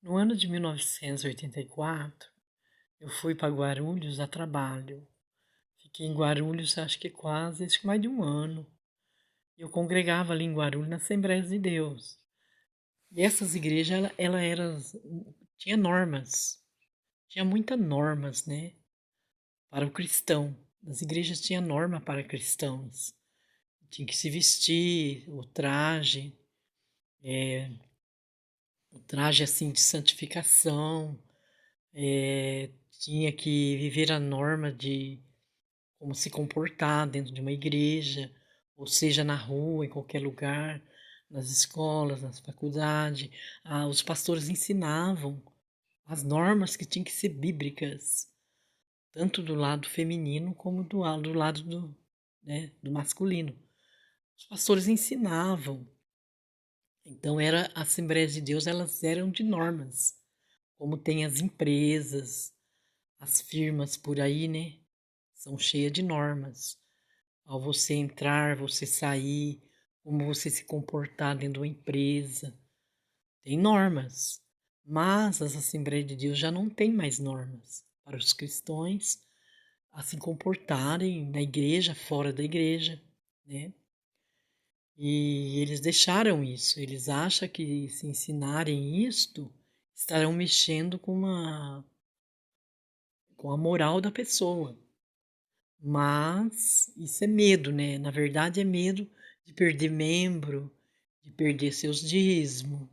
No ano de 1984, eu fui para Guarulhos a trabalho. Fiquei em Guarulhos, acho que mais de um ano. Eu congregava ali em Guarulhos na Assembleia de Deus. E essas igrejas, tinha normas, tinha muitas normas, né, para o cristão. As igrejas tinham norma para cristãos. Tinha que se vestir, o traje assim de santificação, tinha que viver a norma de como se comportar dentro de uma igreja, ou seja, na rua, em qualquer lugar, nas escolas, nas faculdades. Os pastores ensinavam as normas que tinham que ser bíblicas, tanto do lado feminino como do lado né, do masculino. Os pastores ensinavam. Então, era a Assembleia de Deus, elas eram de normas, como tem as empresas, as firmas por aí, né? São cheias de normas. Ao você entrar, você sair, como você se comportar dentro de uma empresa. Tem normas. Mas as Assembleias de Deus já não tem mais normas para os cristãos a se comportarem na igreja, fora da igreja, né? E eles deixaram isso. Eles acham que se ensinarem isto, estarão mexendo com a moral da pessoa. Mas isso é medo, né? Na verdade, é medo de perder membro, de perder seus dízimos,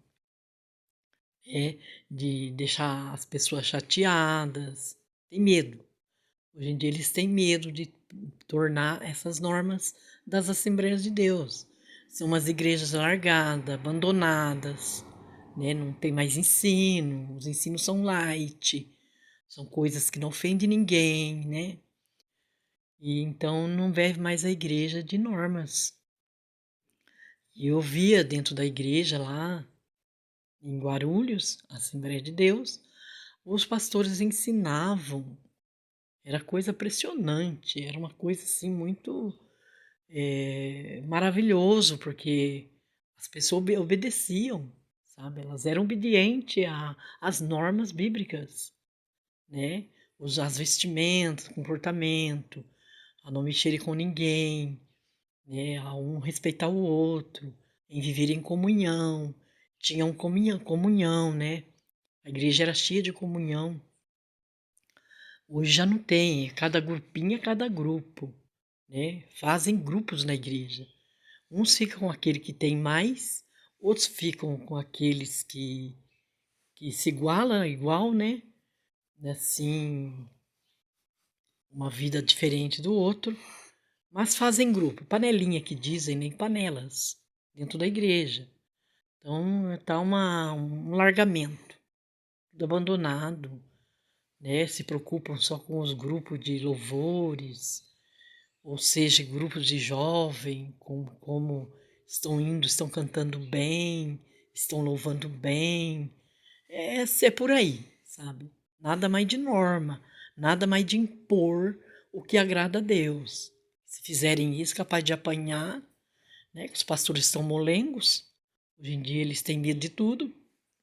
de deixar as pessoas chateadas. Tem medo. Hoje em dia eles têm medo de tornar essas normas das Assembleias de Deus. São umas igrejas largadas, abandonadas, né? Não tem mais ensino, os ensinos são light, são coisas que não ofendem ninguém, né? E então não vive mais a igreja de normas. E eu via dentro da igreja lá, em Guarulhos, a Assembleia de Deus, os pastores ensinavam. Era coisa impressionante, era uma coisa assim muito maravilhoso, porque as pessoas obedeciam, sabe? Elas eram obedientes às normas bíblicas, né? As vestimentas, comportamento, a não mexer com ninguém, né, a um respeitar o outro, em viver em comunhão. Tinham comunhão, né? A igreja era cheia de comunhão. Hoje já não tem, cada grupinho é cada grupo, né? Fazem grupos na igreja. Uns ficam com aquele que tem mais, outros ficam com aqueles que se igualam, igual, né? Assim, uma vida diferente do outro, mas fazem grupo, panelinha que dizem, nem panelas, dentro da igreja. Então está um largamento, tudo abandonado, né? Se preocupam só com os grupos de louvores, ou seja, grupos de jovem, como estão indo, estão cantando bem, estão louvando bem. É por aí, sabe? Nada mais de norma, nada mais de impor o que agrada a Deus. Se fizerem isso, capaz de apanhar, né? Que os pastores são molengos. Hoje em dia eles têm medo de tudo,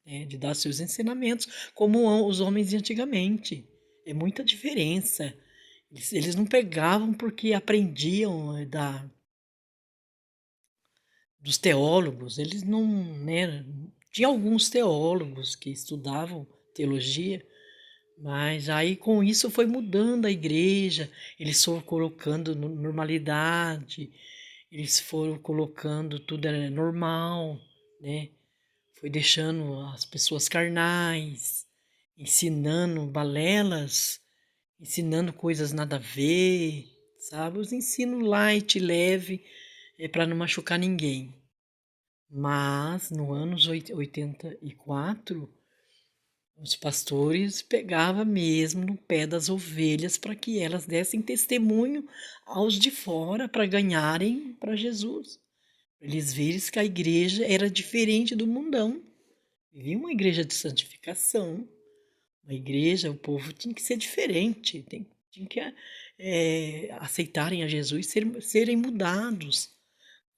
né? De dar seus ensinamentos, como os homens de antigamente. É muita diferença. Eles não pegavam porque aprendiam dos teólogos. Eles não, né? Tinha alguns teólogos que estudavam teologia, mas aí com isso foi mudando a igreja. Eles foram colocando normalidade, eles foram colocando tudo era normal, né? Foi deixando as pessoas carnais, ensinando balelas, ensinando coisas nada a ver, sabe? Os ensinos light, leve, para não machucar ninguém. Mas no anos 84, os pastores pegavam mesmo no pé das ovelhas para que elas dessem testemunho aos de fora para ganharem para Jesus. Eles viram que a igreja era diferente do mundão. Vivia uma igreja de santificação. Uma igreja, o povo tinha que ser diferente. Tinha que aceitarem a Jesus, serem mudados.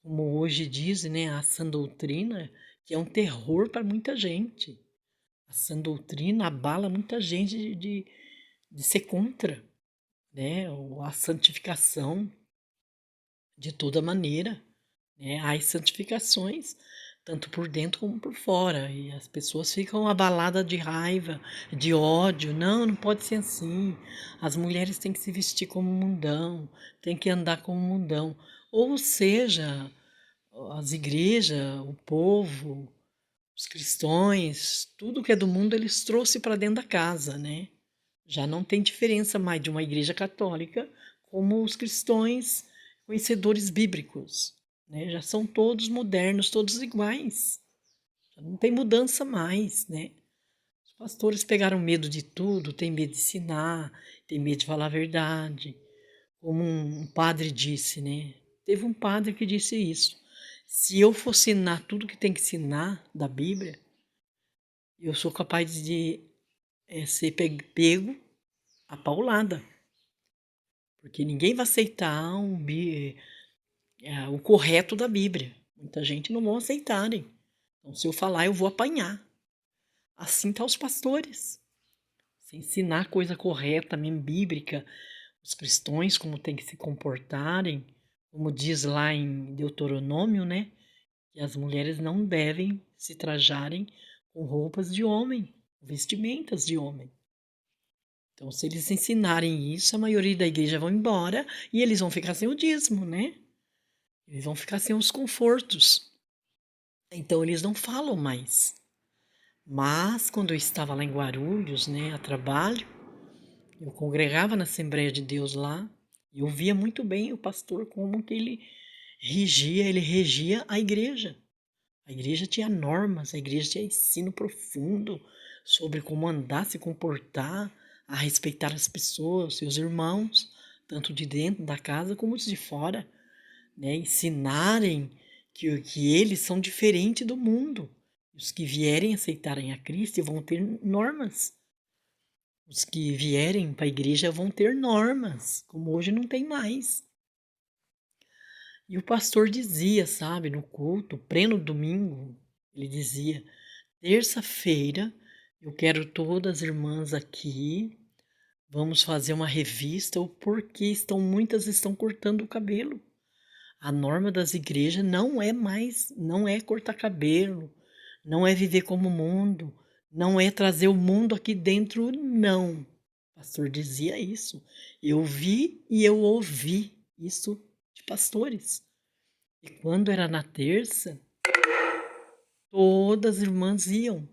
Como hoje dizem, né, a sã doutrina, que é um terror para muita gente. A sã doutrina abala muita gente de ser contra, né? A santificação de toda maneira, né? Há as santificações, tanto por dentro como por fora, e as pessoas ficam abaladas de raiva, de ódio. Não, não pode ser assim. As mulheres têm que se vestir como mundão, têm que andar como mundão. Ou seja, as igrejas, o povo, os cristãos, tudo que é do mundo eles trouxe para dentro da casa, né? Já não tem diferença mais de uma igreja católica como os cristãos conhecedores bíblicos, né? Já são todos modernos, todos iguais. Já não tem mudança mais, né? Os pastores pegaram medo de tudo, tem medo de ensinar, tem medo de falar a verdade. Como um padre disse, né? Teve um padre que disse isso. Se eu for ensinar tudo que tem que ensinar da Bíblia, eu sou capaz de ser pego a paulada. Porque ninguém vai aceitar o correto da Bíblia. Muita gente não vão aceitarem. Então, se eu falar, eu vou apanhar. Assim tá os pastores. Se ensinar a coisa correta, mesmo bíblica, os cristãos como tem que se comportarem, como diz lá em Deuteronômio, né? Que as mulheres não devem se trajarem com roupas de homem, vestimentas de homem. Então, se eles ensinarem isso, a maioria da igreja vão embora e eles vão ficar sem o dízimo, né? Eles vão ficar sem os confortos. Então, eles não falam mais. Mas, quando eu estava lá em Guarulhos, né, a trabalho, eu congregava na Assembleia de Deus lá, e eu via muito bem o pastor como que ele regia a igreja. A igreja tinha normas, a igreja tinha ensino profundo sobre como andar, se comportar, a respeitar as pessoas, seus irmãos, tanto de dentro da casa como os de fora, né? Ensinarem que eles são diferentes do mundo. Os que vierem aceitarem a Cristo vão ter normas. Os que vierem para a igreja vão ter normas, como hoje não tem mais. E o pastor dizia, sabe, no culto, pleno domingo, ele dizia: terça-feira eu quero todas as irmãs aqui, vamos fazer uma revista, o porquê muitas estão cortando o cabelo. A norma das igrejas não é cortar cabelo, não é viver como o mundo, não é trazer o mundo aqui dentro, não. O pastor dizia isso. Eu vi e eu ouvi isso de pastores. E quando era na terça, todas as irmãs iam.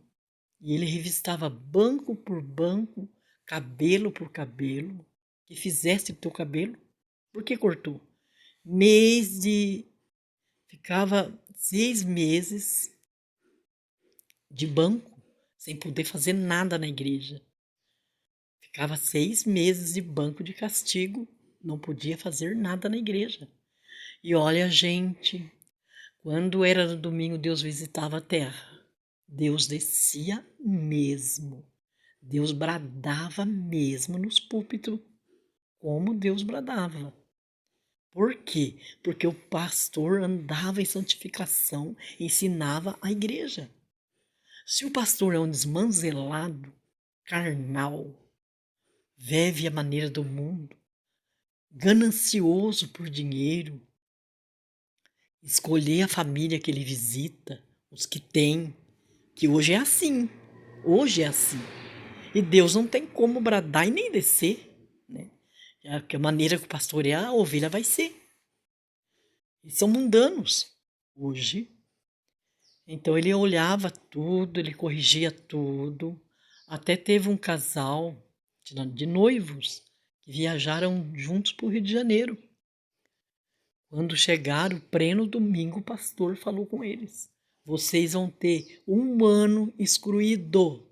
E ele revistava banco por banco, cabelo por cabelo, que fizesse o teu cabelo. Por que cortou? Mês de... Ficava 6 meses de banco, sem poder fazer nada na igreja. Ficava 6 meses de banco de castigo, não podia fazer nada na igreja. E olha, gente, quando era no domingo, Deus visitava a terra. Deus descia mesmo. Deus bradava mesmo nos púlpitos, como Deus bradava. Por quê? Porque o pastor andava em santificação, ensinava a igreja. Se o pastor é um desmanzelado, carnal, vive a maneira do mundo, ganancioso por dinheiro, escolher a família que ele visita, os que tem, que hoje é assim. Hoje é assim. E Deus não tem como bradar e nem descer, né? Porque a maneira que o pastor é, a ovelha vai ser. Eles são mundanos hoje. Então ele olhava tudo, ele corrigia tudo. Até teve um casal de noivos que viajaram juntos para o Rio de Janeiro. Quando chegaram, pleno domingo, o pastor falou com eles: vocês vão ter 1 ano excluído.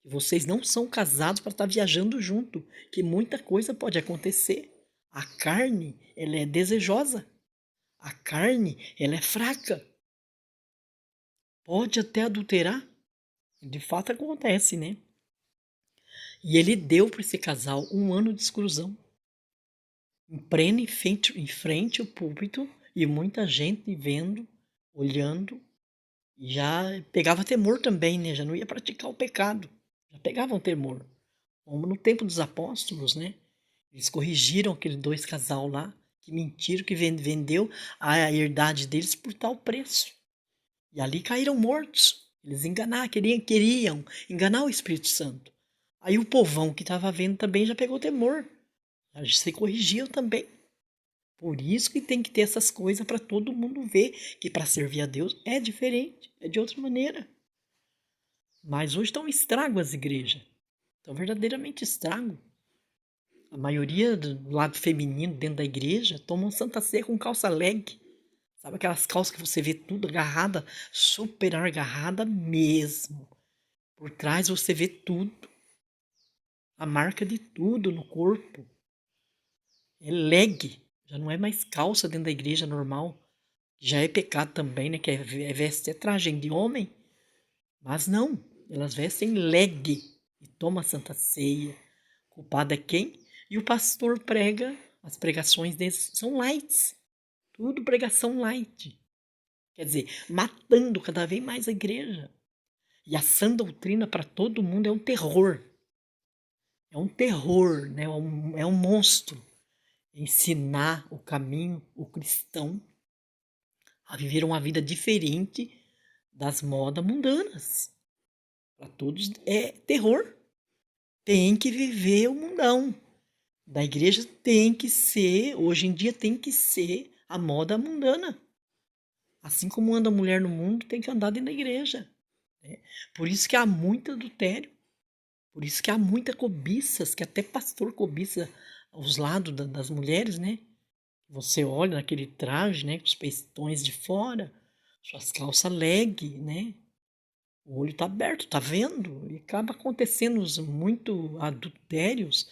Vocês não são casados para estar viajando junto, que muita coisa pode acontecer. A carne, ela é desejosa. A carne, ela é fraca. Pode até adulterar. De fato acontece, né? E ele deu para esse casal 1 ano de exclusão. Em frente ao púlpito, e muita gente vendo, olhando. E já pegava temor também, né? Já não ia praticar o pecado. Já pegavam temor. Como no tempo dos apóstolos, né? Eles corrigiram aqueles dois casal lá, que mentiram, que vendeu a herdade deles por tal preço. E ali caíram mortos. Eles queriam enganar o Espírito Santo. Aí o povão que estava vendo também já pegou temor. Já se corrigiam também. Por isso que tem que ter essas coisas para todo mundo ver que para servir a Deus é diferente, é de outra maneira. Mas hoje estão estrago as igrejas. Estão verdadeiramente estrago. A maioria do lado feminino dentro da igreja tomam Santa Ceia com calça leg. Sabe aquelas calças que você vê tudo agarrada, super agarrada mesmo. Por trás você vê tudo. A marca de tudo no corpo. É leg. Já não é mais calça dentro da igreja normal. Já é pecado também, né? Que veste traje de homem. Mas não. Elas vestem leg e tomam a Santa Ceia. Culpado é quem? E o pastor prega. As pregações deles são lights. Tudo pregação light. Quer dizer, matando cada vez mais a igreja. E a sã doutrina para todo mundo é um terror. É um terror, né? É um monstro. Ensinar o caminho, o cristão, a viver uma vida diferente das modas mundanas. Para todos é terror. Tem que viver o mundão. Da igreja tem que ser, hoje em dia tem que ser a moda mundana. Assim como anda a mulher no mundo, tem que andar dentro da igreja. Né? Por isso que há muito adultério. Por isso que há muita cobiças, que até pastor cobiça aos lados das mulheres, né? Você olha naquele traje, né? Com os peitões de fora, suas calças leg, né? O olho está aberto, está vendo? E acaba acontecendo muito adultérios,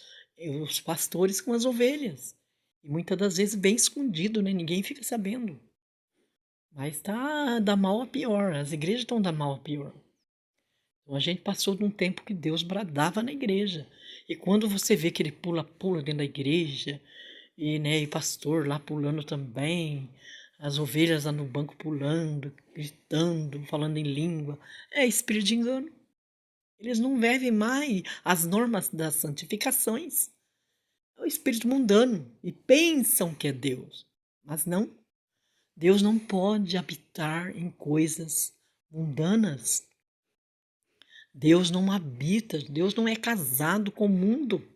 os pastores com as ovelhas. E muitas das vezes bem escondido, né? Ninguém fica sabendo. Mas tá da mal a pior. As igrejas estão da mal a pior. Então a gente passou de um tempo que Deus bradava na igreja. E quando você vê que ele pula dentro da igreja, e, né, e pastor lá pulando também, as ovelhas lá no banco pulando, gritando, falando em língua, é espírito de engano. Eles não vivem mais as normas das santificações. É o espírito mundano e pensam que é Deus. Mas não. Deus não pode habitar em coisas mundanas. Deus não habita, Deus não é casado com o mundo.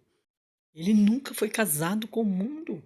Ele nunca foi casado com o mundo.